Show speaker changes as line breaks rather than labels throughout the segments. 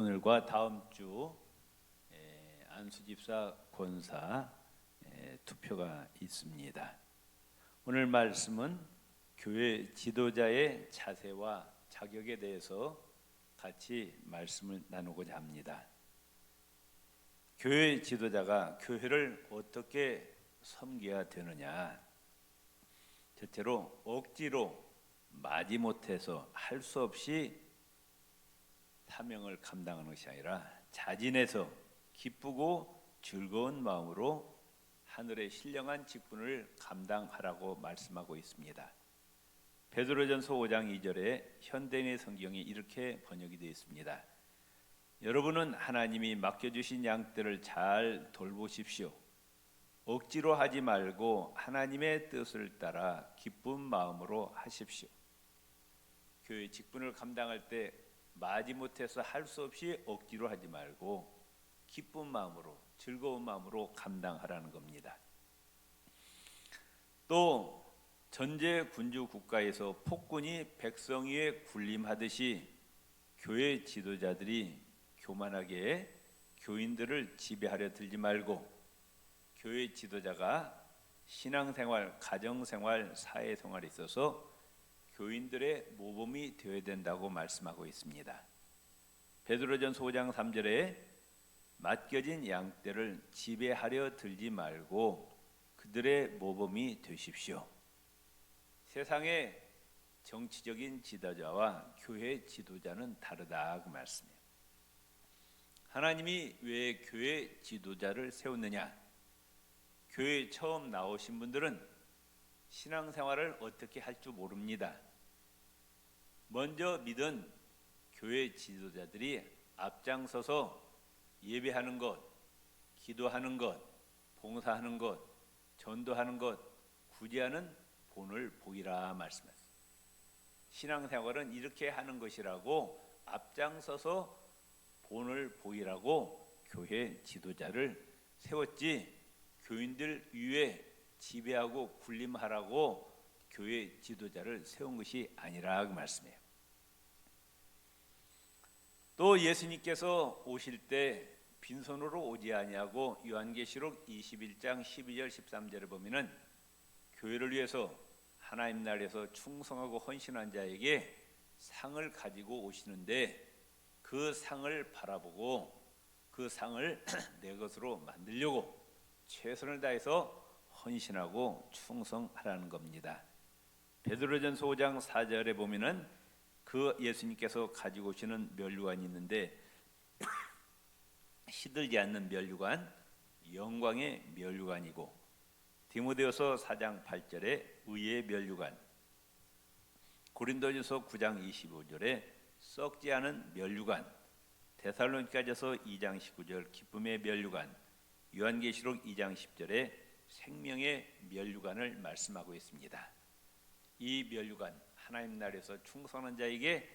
오늘과 다음 주 안수집사 권사 투표가 있습니다. 오늘 말씀은 교회 지도자의 자세와 자격에 대해서 같이 말씀을 나누고자 합니다. 교회 지도자가 교회를 어떻게 섬겨야 되느냐? 대체로 억지로 마지못해서 할 수 없이 사명을 감당하는 것이 아니라 자진해서 기쁘고 즐거운 마음으로 하늘의 신령한 직분을 감당하라고 말씀하고 있습니다. 베드로전서 5장 2절에 현대인의 성경이 이렇게 번역이 되어 있습니다. 여러분은 하나님이 맡겨주신 양떼를 잘 돌보십시오. 억지로 하지 말고 하나님의 뜻을 따라 기쁜 마음으로 하십시오. 교회 직분을 감당할 때 마지못해서 할 수 없이 억지로 하지 말고 기쁜 마음으로, 즐거운 마음으로 감당하라는 겁니다. 또 전제 군주 국가에서 폭군이 백성 위에 군림하듯이 교회 지도자들이 교만하게 교인들을 지배하려 들지 말고 교회 지도자가 신앙생활, 가정생활, 사회생활에 있어서 교인들의 모범이 되어야 된다고 말씀하고 있습니다. 베드로전서 5장 3절에 맡겨진 양떼를 지배하려 들지 말고 그들의 모범이 되십시오. 세상의 정치적인 지도자와 교회 지도자는 다르다 그 말씀이에요. 하나님이 왜 교회 지도자를 세웠느냐? 교회에 처음 나오신 분들은 신앙생활을 어떻게 할 줄 모릅니다. 먼저 믿은 교회 지도자들이 앞장서서 예배하는 것, 기도하는 것, 봉사하는 것, 전도하는 것, 구제하는 본을 보이라 말씀하셨습니다. 신앙생활은 이렇게 하는 것이라고 앞장서서 본을 보이라고 교회 지도자를 세웠지 교인들 위에 지배하고 군림하라고 교회 지도자를 세운 것이 아니라 그 말씀이에요. 또 예수님께서 오실 때 빈손으로 오지 아니하고 요한계시록 21장 12절 13절을 보면은 교회를 위해서 하나님 나라에서 충성하고 헌신한 자에게 상을 가지고 오시는데 그 상을 바라보고 그 상을 내 것으로 만들려고 최선을 다해서 헌신하고 충성하라는 겁니다. 베드로전서 5장 4절에 보면은 그 예수님께서 가지고 오시는 면류관이 있는데 시들지 않는 면류관, 영광의 면류관이고 디모데후서 4장 8절에 의의 면류관, 고린도전서 9장 25절에 썩지 않은 면류관, 데살로니가전서 2장 19절 기쁨의 면류관, 요한계시록 2장 10절에 생명의 면류관을 말씀하고 있습니다. 이 면류관, 하나님 나라에서 충성한 자에게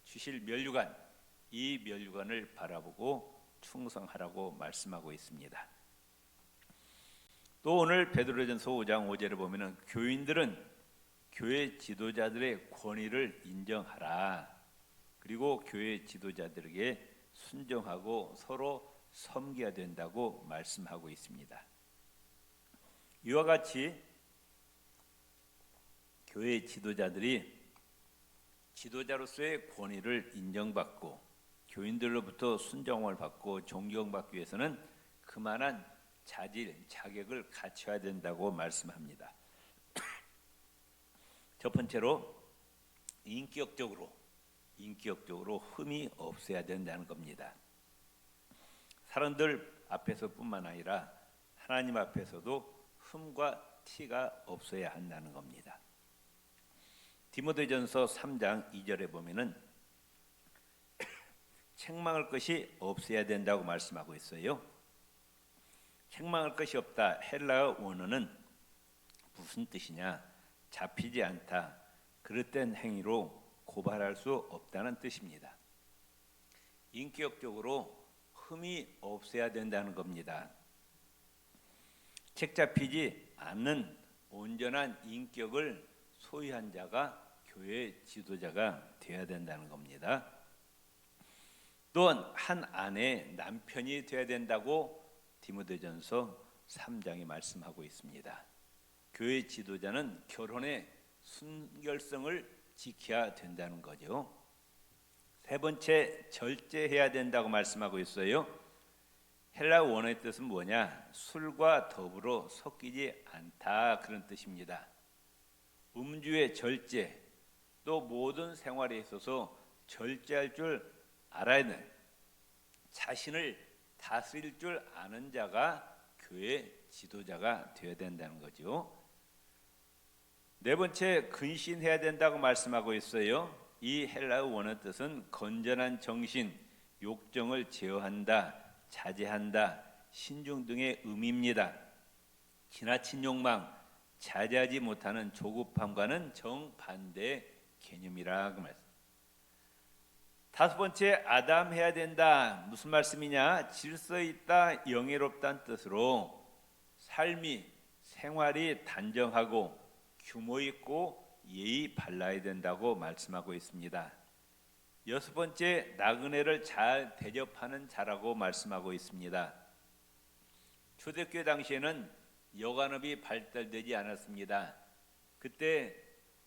주실 면류관, 이 면류관을 바라보고 충성하라고 말씀하고 있습니다. 또 오늘 베드로전서 5장 5절을 보면은 교인들은 교회 지도자들의 권위를 인정하라. 그리고 교회 지도자들에게 순종하고 서로 섬겨야 된다고 말씀하고 있습니다. 이와 같이 교회 지도자들이 지도자로서의 권위를 인정받고 교인들로부터 순종을 받고 존경받기 위해서는 그만한 자질, 자격을 갖춰야 된다고 말씀합니다. 첫 번째로 인격적으로 흠이 없어야 된다는 겁니다. 사람들 앞에서뿐만 아니라 하나님 앞에서도 흠과 티가 없어야 한다는 겁니다. 디모데전서 3장 2절에 보면은 책망할 것이 없어야 된다고 말씀하고 있어요. 책망할 것이 없다. 헬라어 원어는 무슨 뜻이냐? 잡히지 않다. 그릇된 행위로 고발할 수 없다는 뜻입니다. 인격적으로 흠이 없어야 된다는 겁니다. 책 잡히지 않는 온전한 인격을 소유한 자가 교회 지도자가 되어야 된다는 겁니다. 또한 한 아내의 남편이 되어야 된다고 디모데전서 3장이 말씀하고 있습니다. 교회 지도자는 결혼의 순결성을 지켜야 된다는 거죠. 세 번째, 절제해야 된다고 말씀하고 있어요. 헬라 원어의 뜻은 뭐냐? 술과 더불어 섞이지 않다, 그런 뜻입니다. 음주의 절제, 또 모든 생활에 있어서 절제할 줄 알아야 돼. 자신을 다스릴 줄 아는 자가 교회 지도자가 되어야 된다는 거죠. 네 번째, 근신해야 된다고 말씀하고 있어요. 이 헬라어 원어 뜻은 건전한 정신, 욕정을 제어한다, 자제한다, 신중 등의 의미입니다. 지나친 욕망, 자제하지 못하는 조급함과는 정반대 개념이라 그 말씀. 다섯 번째, 아담해야 된다. 무슨 말씀이냐? 질서 있다, 영예롭다는 뜻으로 삶이, 생활이 단정하고 규모 있고 예의 발라야 된다고 말씀하고 있습니다. 여섯 번째, 나그네를 잘 대접하는 자라고 말씀하고 있습니다. 초대교회 당시에는 여관업이 발달되지 않았습니다. 그때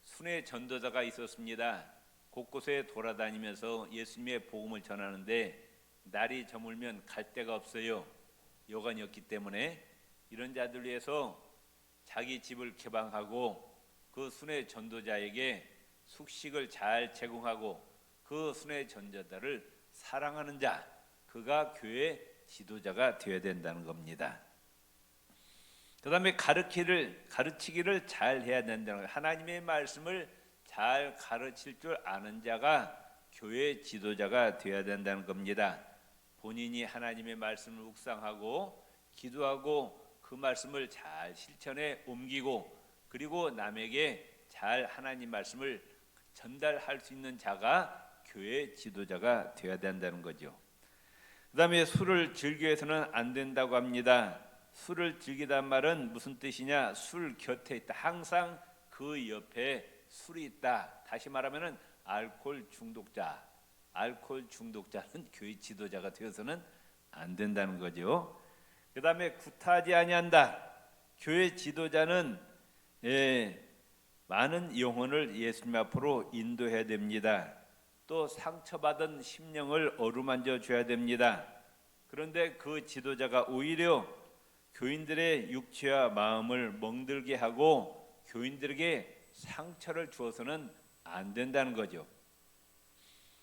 순회 전도자가 있었습니다. 곳곳에 돌아다니면서 예수님의 복음을 전하는데 날이 저물면 갈 데가 없어요. 여관이 없기 때문에. 이런 자들 위해서 자기 집을 개방하고 그 순회 전도자에게 숙식을 잘 제공하고 그 순회 전도자를 사랑하는 자, 그가 교회 지도자가 되어야 된다는 겁니다. 그 다음에 가르치기를 잘 해야 된다는 거예요. 하나님의 말씀을 잘 가르칠 줄 아는 자가 교회 지도자가 되어야 된다는 겁니다. 본인이 하나님의 말씀을 묵상하고 기도하고 그 말씀을 잘 실천에 옮기고 그리고 남에게 잘 하나님 말씀을 전달할 수 있는 자가 교회 지도자가 되어야 된다는 거죠. 그 다음에 술을 즐겨서는 안 된다고 합니다. 술을 즐기단 말은 무슨 뜻이냐? 술 곁에 있다. 항상 그 옆에 술이 있다. 다시 말하면 알코올 중독자는 교회 지도자가 되어서는 안 된다는 거죠. 그 다음에 구타하지 아니한다. 교회 지도자는 많은 영혼을 예수님 앞으로 인도해야 됩니다. 또 상처받은 심령을 어루만져 줘야 됩니다. 그런데 그 지도자가 오히려 교인들의 육체와 마음을 멍들게 하고 교인들에게 상처를 주어서는 안 된다는 거죠.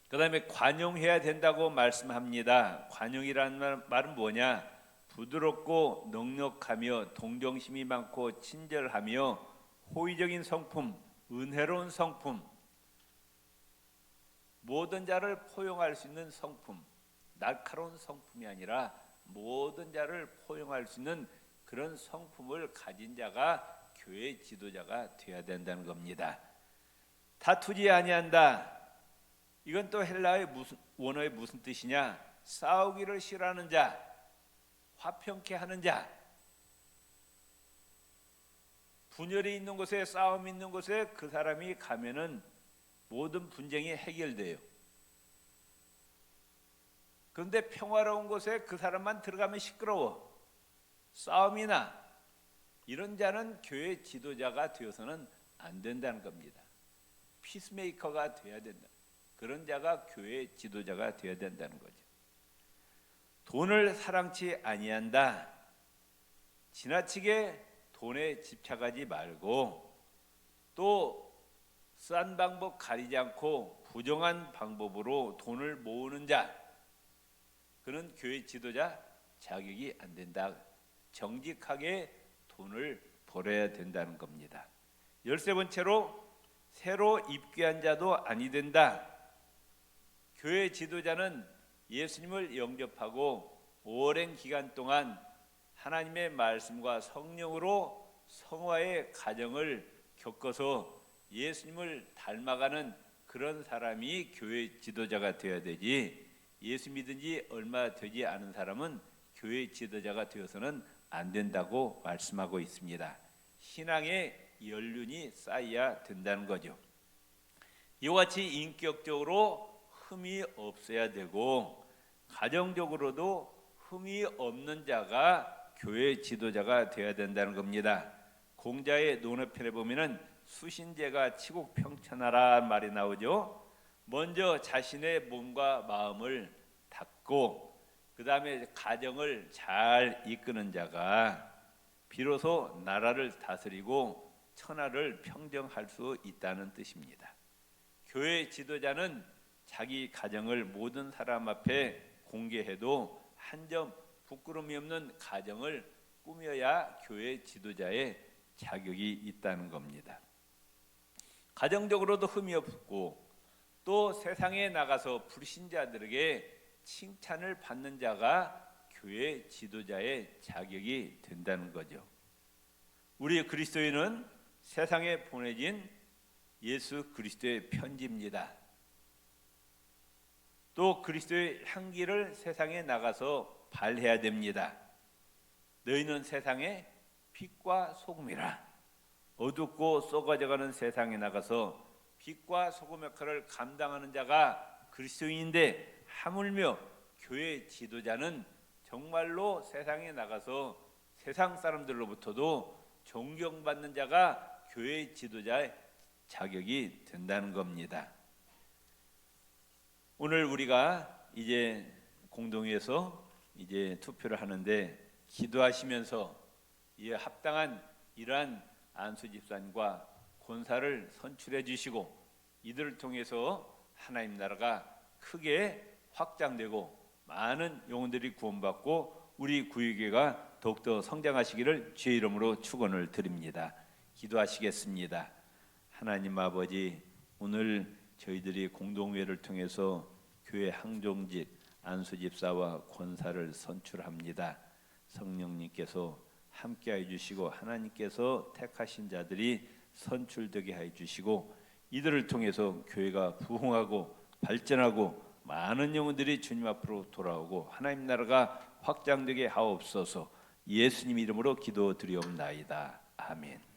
그 다음에 관용해야 된다고 말씀합니다. 관용이라는 말은 뭐냐? 부드럽고 넉넉하며 동정심이 많고 친절하며 호의적인 성품, 은혜로운 성품, 모든 자를 포용할 수 있는 성품, 날카로운 성품이 아니라 모든 자를 포용할 수 있는 그런 성품을 가진 자가 교회 지도자가 되어야 된다는 겁니다. 다투지 아니한다. 이건 또 헬라의 원어의 무슨 뜻이냐? 싸우기를 싫어하는 자, 화평케 하는 자. 분열이 있는 곳에, 싸움이 있는 곳에 그 사람이 가면은 모든 분쟁이 해결돼요. 그런데 평화로운 곳에 그 사람만 들어가면 시끄러워. 싸움이 나. 이런 자는 교회 지도자가 되어서는 안 된다는 겁니다. 피스메이커가 되어야 된다. 그런 자가 교회 지도자가 되어야 된다는 거죠. 돈을 사랑치 아니한다. 지나치게 돈에 집착하지 말고 또 싼 방법 가리지 않고 부정한 방법으로 돈을 모으는 자, 그는 교회 지도자 자격이 안 된다. 정직하게 돈을 벌어야 된다는 겁니다. 13번째로 새로 입교한 자도 아니 된다. 교회 지도자는 예수님을 영접하고 오랜 기간 동안 하나님의 말씀과 성령으로 성화의 과정을 겪어서 예수님을 닮아가는 그런 사람이 교회 지도자가 되어야 되지, 예수 믿은 지 얼마 되지 않은 사람은 교회 지도자가 되어서는 안 된다고 말씀하고 있습니다. 신앙의 연륜이 쌓여야 된다는 거죠. 이와 같이 인격적으로 흠이 없어야 되고 가정적으로도 흠이 없는 자가 교회 지도자가 되어야 된다는 겁니다. 공자의 논어편에 보면은 수신제가 치국평천하라 말이 나오죠. 먼저 자신의 몸과 마음을 닦고 그 다음에 가정을 잘 이끄는 자가 비로소 나라를 다스리고 천하를 평정할 수 있다는 뜻입니다. 교회 지도자는 자기 가정을 모든 사람 앞에 공개해도 한 점 부끄러움이 없는 가정을 꾸며야 교회 지도자의 자격이 있다는 겁니다. 가정적으로도 흠이 없고 또 세상에 나가서 불신자들에게 칭찬을 받는 자가 교회 지도자의 자격이 된다는 거죠. 우리 그리스도인은 세상에 보내진 예수 그리스도의 편지입니다. 또 그리스도의 향기를 세상에 나가서 발해야 됩니다. 너희는 세상의 빛과 소금이라. 어둡고 썩어져가는 세상에 나가서 빛과 소금 역할을 감당하는 자가 그리스도인인데, 하물며 교회 지도자는 정말로 세상에 나가서 세상 사람들로부터도 존경받는 자가 교회 지도자의 자격이 된다는 겁니다. 오늘 우리가 이제 공동회에서 이제 투표를 하는데, 기도하시면서 이에 합당한 이러한 안수 집사님과 권사를 선출해 주시고 이들을 통해서 하나님 나라가 크게 확장되고 많은 영혼들이 구원받고 우리 구유교회가 더욱더 성장하시기를 주의 이름으로 축원을 드립니다. 기도하시겠습니다. 하나님 아버지, 오늘 저희들이 공동회를 통해서 교회 항종직 안수집사와 권사를 선출합니다. 성령님께서 함께해 주시고 하나님께서 택하신 자들이 선출되게 해 주시고 이들을 통해서 교회가 부흥하고 발전하고 많은 영혼들이 주님 앞으로 돌아오고 하나님 나라가 확장되게 하옵소서. 예수님 이름으로 기도드리옵나이다. 아멘.